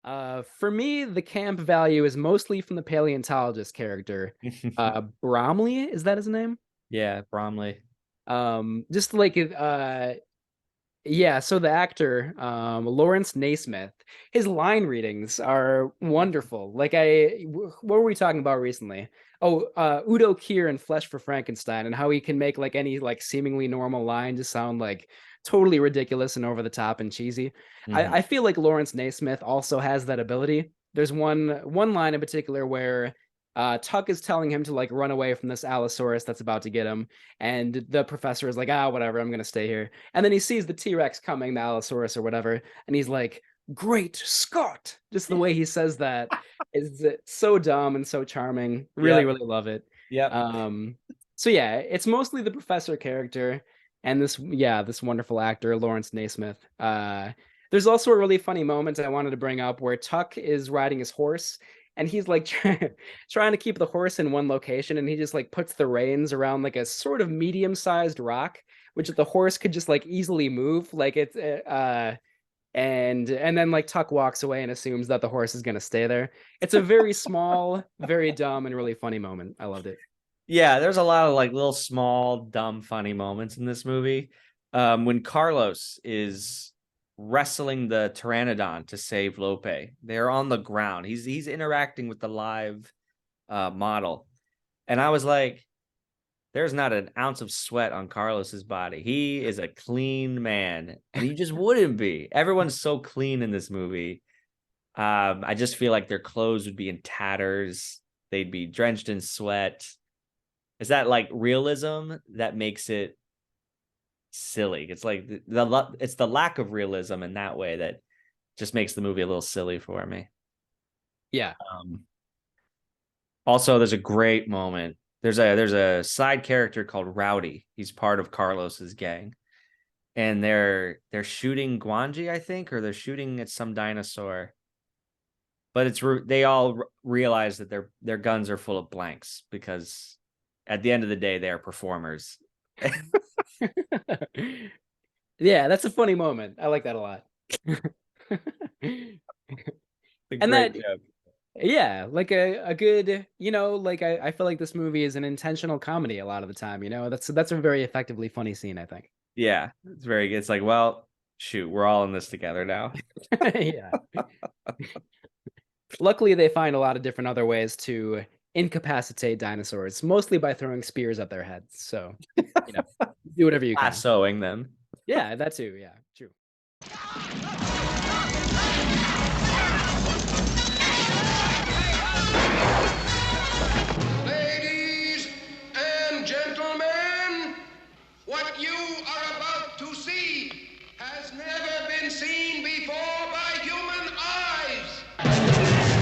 For me, the camp value is mostly from the paleontologist character. Bromley, is that his name? Yeah, Bromley. Just like yeah, so the actor, Lawrence Naismith, his line readings are wonderful. What were we talking about recently? Oh, Udo Kier in Flesh for Frankenstein, and how he can make like any like seemingly normal line just sound like totally ridiculous and over the top and cheesy. Hmm. I feel like Lawrence Naismith also has that ability. There's one line in particular where Tuck is telling him to like run away from this Allosaurus that's about to get him, and the professor is like, ah, whatever, I'm gonna stay here. And then he sees the T-Rex coming, the Allosaurus or whatever, and he's like, "Great Scott!" Just the way he says that is so dumb and so charming. Really, Yep. really love it. Yep. Um, so yeah, it's mostly the professor character and this wonderful actor Lawrence Naismith. There's also a really funny moment I wanted to bring up where Tuck is riding his horse and he's like trying to keep the horse in one location, and he just like puts the reins around like a sort of medium-sized rock which the horse could just like easily move, like it's and then like Tuck walks away and assumes that the horse is going to stay there. It's a very small, very dumb and really funny moment. I loved it. Yeah, there's a lot of like little small, dumb, funny moments in this movie. When Carlos is wrestling the pteranodon to save Lope, they're on the ground. He's interacting with the live model, and I was like, "There's not an ounce of sweat on Carlos's body. He is a clean man, and he just wouldn't be. Everyone's so clean in this movie. I just feel like their clothes would be in tatters. They'd be drenched in sweat. Is that like realism that makes it silly? It's like it's the lack of realism in that way that just makes the movie a little silly for me. Yeah. Um, Also, there's a great moment. There's a side character called Rowdy. He's part of Carlos's gang, and they're shooting Gwangi, I think, or they're shooting at some dinosaur. But they all realize that their guns are full of blanks because at the end of the day, they are performers. Yeah, that's a funny moment. I like that a lot. A And great that joke. yeah, like a good, like I feel like this movie is an intentional comedy a lot of the time, That's a very effectively funny scene, I think. Yeah, it's very good. It's like, well, shoot, we're all in this together now. Yeah. Luckily, they find a lot of different other ways to incapacitate dinosaurs, mostly by throwing spears at their heads. So, you know, do whatever you can. Lassoing them. Yeah, that too. Yeah, true. Ladies and gentlemen, what you are about to see has never been seen before by human eyes.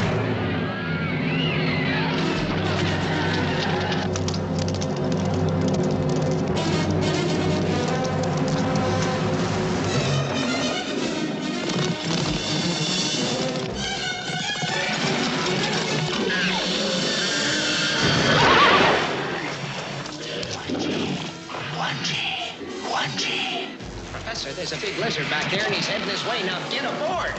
Professor, there's a big lizard back there and he's heading this way. Now get aboard.